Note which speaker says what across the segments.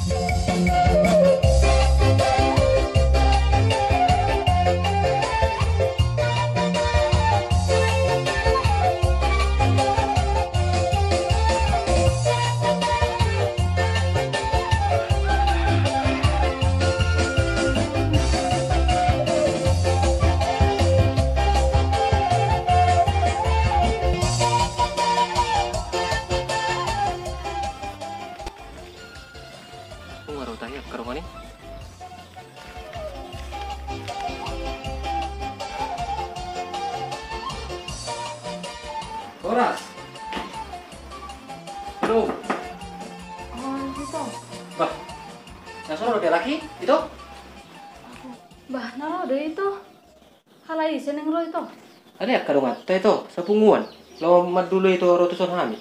Speaker 1: Aku nggak tahu ya ke rumah nih. Horas. Halo.
Speaker 2: Oh, itu.
Speaker 1: Bah. Yang suruh ada lagi itu?
Speaker 2: Bah, naro deh itu. Halai seneng lo itu.
Speaker 1: Ada ya ke rumah itu sepunguan. Lo mat dulu itu rotusan hamil.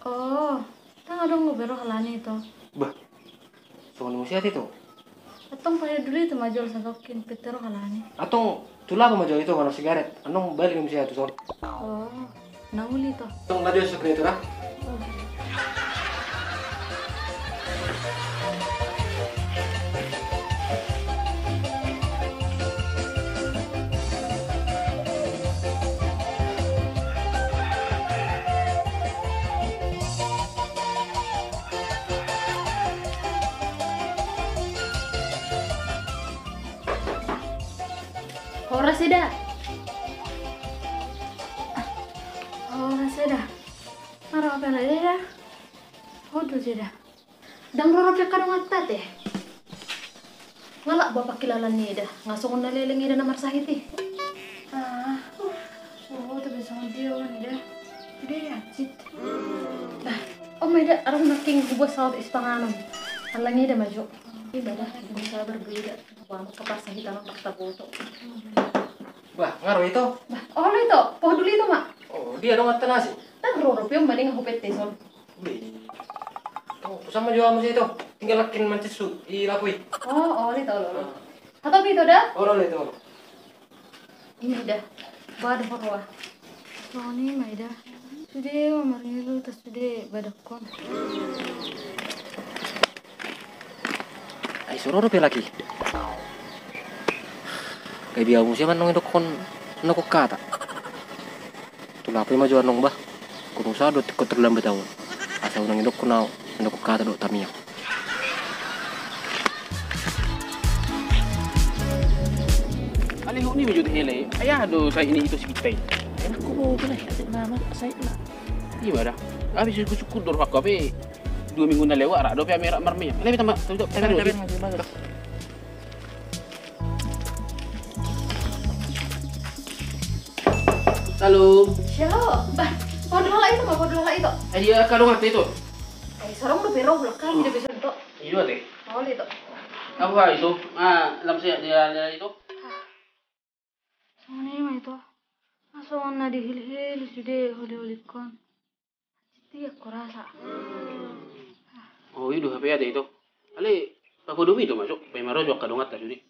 Speaker 2: Oh, tang ada ngobero halani itu.
Speaker 1: Bah. Soal musia itu.
Speaker 2: Atong paya dulu itu majol sagokin petero halani.
Speaker 1: Atau tulah apa maju itu mana sigaret? Anong balik musia itu soal.
Speaker 2: Oh, nanguli itu.
Speaker 1: Tong radio sekali itu lah.
Speaker 2: Oh. Horas ida. Horas ida. Maro apa lagi dah? Hodo ida. Dang roro pe kadang atat eh. Ngalak bapak kilalan ni ida. Ngasong na leleng ida na marsahiti. Ah. Oh, tu bisa dia kan ida. Dia acit. Bah, oh ida arang naking hubos sawat ispanganon. Alang ida maju. Ibadah bisa berbeda. Wah, kapasahita ng taktaboto.
Speaker 1: Bah, ngaruh itu.
Speaker 2: Bah, oh itu, poh dulu itu mak.
Speaker 1: Oh, dia dong atas nasi.
Speaker 2: Roro yung maning hupet teson.
Speaker 1: Tuh, sama juga musia itu. Tinggal lakin mancesu i lapui.
Speaker 2: Oh, itu lo. Atau itu dah?
Speaker 1: Orang itu.
Speaker 2: Ini dah. Bada horwa. Oh, ini mah dah. Sudah, amarnya lu tas sudah badakon.
Speaker 1: Ay, suruh rupiah lagi. Kayak dia musia man nong kon nong kata. Tuh lapui maju nong bah. Kung sa do ko terlambat daw. Asa unang indok ko na nong kata do tamiya.
Speaker 3: Aliho ni medyo hele. Ayah do saya ini itu sekitai. Enak ko mo pala atik nama saya na. Iya dah. Habis syukur dor aku abe 2 minggu na lewat rak do pe merah marmi. Lebih tambah tambah. Halo.
Speaker 2: Siapa? Bah, poh dulu lah itu mah, poh dulu lah itu.
Speaker 3: Dia kalung hati itu.
Speaker 2: Sarong udah pero belakang, udah bisa itu.
Speaker 3: Itu ate.
Speaker 2: Oh, itu.
Speaker 3: Apa itu? Lam saya dia itu.
Speaker 2: Mana mah itu? Asal na dihil-hil sudah holi-holikon. Itu aku rasa.
Speaker 3: Oh, itu HP ada itu. Ale, apa dulu itu masuk? Pemaro juga kalung atas jadi.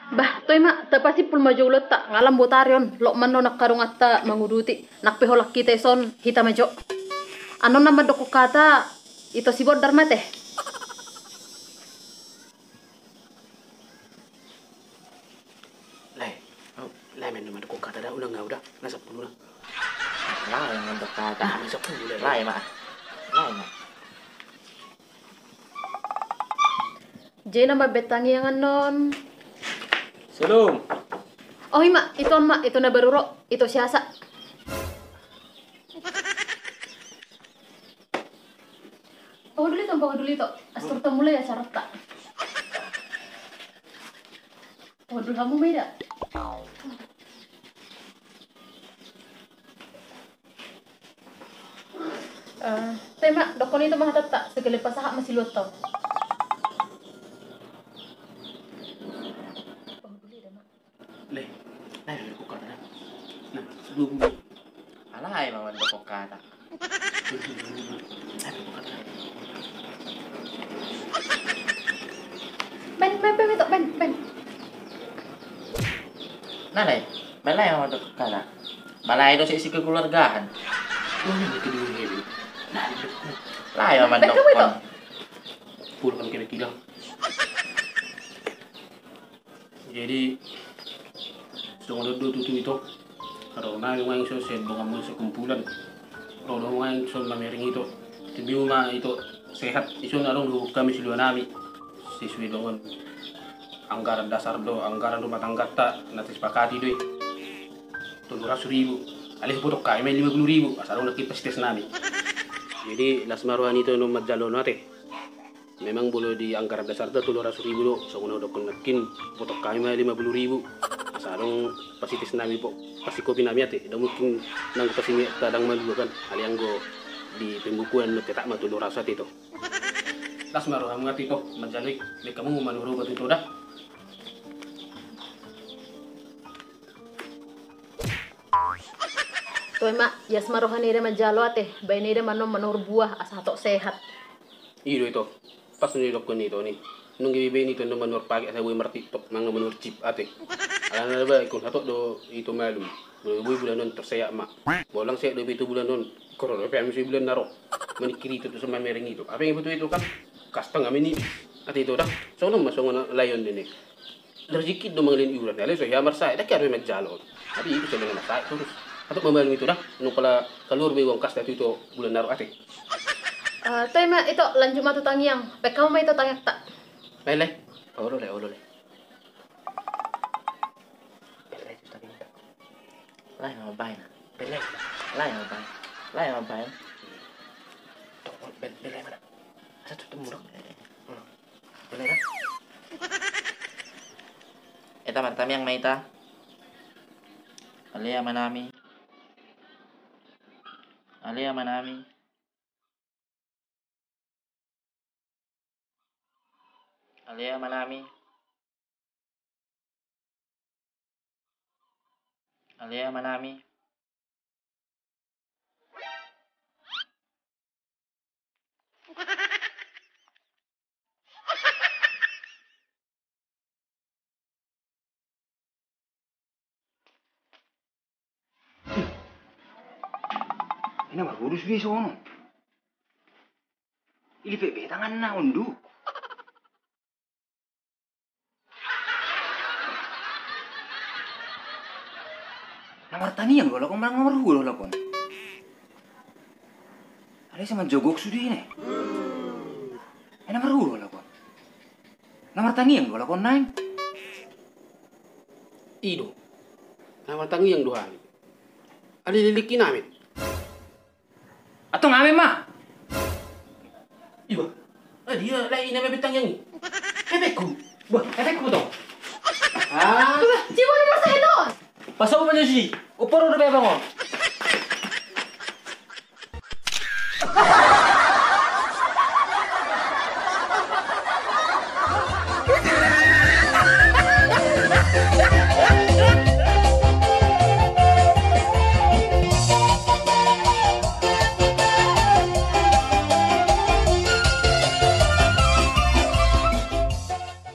Speaker 2: Bah, toy mak, pasti pul maju ulat tak ngalam botarion, lo mano nak karung atta manguduti, nak peholak kita son hita majo. Ano naman doko kata, ito si bod darmate.
Speaker 3: Lai men naman doko kata dah udah nggak udah, nasa puluh lah.
Speaker 1: Lah yang untuk kata.
Speaker 3: Nasa puluh lah.
Speaker 1: Lai mak. Lai mak.
Speaker 2: Jay na mabetangi yang anon.
Speaker 1: Salam.
Speaker 2: Oh ima, itu na baruro, itu siasa. Bawa dulu itu. Astur mulai ya syarat tak. Bawa dulu kamu beda. Tema, dokon itu mah tak segala pasahak masih luat tau.
Speaker 3: Lai aku kata dah. Nah, sebelum
Speaker 1: Alay mga doko kata.
Speaker 2: Ben.
Speaker 1: Nalay, balay mga doko kata.
Speaker 4: Balai do si kekeluargaan.
Speaker 3: Oh, ini kedua ini.
Speaker 4: Lah ya man
Speaker 2: Baik kamu itu.
Speaker 4: dokon.
Speaker 3: Pulang kami kira-kira. Jadi, soalnya dua tutu itu, kalau nang so set bunga mo sa kumpulan. Kalau nang so mamering itu, tibi uma itu sehat. Iso na dong kami sila nami. Siswi dongon anggaran dasar do, anggaran rumah tangga tak nanti sepakati do. 700.000. Alis putok kami may 50.000. Asal dong nakipastes nami. Jadi las maruhan itu no madjalo nate. Memang boleh di anggaran dasar itu 700.000 do. So kuna udah konakin putok kami may 50.000. Asal dong pasitis nami po. Pasti kopi nami ate. Dah mungkin nang pasimi kadang malu kan. Aliang go di pembukuan no tetak mah 700 itu. Las maruhan mga tito madjalik. Di kamu manuro ba ito dah.
Speaker 2: Tuh mak, yas marohan ida majalo ate, bayi ida manom manor buah asa tok sehat.
Speaker 3: Iyo itu. Pas nilok ko nito ni. Nung gibibe nito no manor pagi sa buhay martitok mga manor chip ate. Alam na ba kung hatok do ito malum. Buhay bulan nun tersaya mak. Bolang saya do itu bulan nun. Kororo pa mi bulan naro. Manikirito to sa mamereng ito. Apa yang betul itu kan? Kastang amin ni. Ate ito dah. So nung masong layon din eh. Rezeki do mga lin iuran. Dali so yamar sa. Dak karo majalo. Tapi itu sa mga masay terus. Atau membantu itu dah, nung pala kalur be wong kas itu bulan naruh ate.
Speaker 2: Tuh mak itu lanjut matu tangiang, pe kamu mah itu tangyak tak?
Speaker 3: Lele,
Speaker 4: Olo le. Pelai tu tapi tak. Lai mabay na. Pelai. Lai mabay. Tok pelai mana? Asa tu murok. Pelai na. Eta mantami yang maita. Alia manami. Alia manami. Alia manami. Alia manami.
Speaker 5: Ina magurus bi sono. Ili pepe tangan na undu. Namar tanian gua lakon nomor hulu lakon. Ada sama jogok sudi ini. Nomor hulu lakon. Namar tanian gua lakon naing.
Speaker 3: ido. Nama tangi yang dua hari. Ali lilikin amin.
Speaker 5: Atau ngamen mah?
Speaker 3: Iba. Dia lain nama betang yang ini. Bebekku.
Speaker 5: Bah, efekku to.
Speaker 2: Cibo ni masa itu.
Speaker 5: Pasok mo niyo si. Upor udah bebang mo.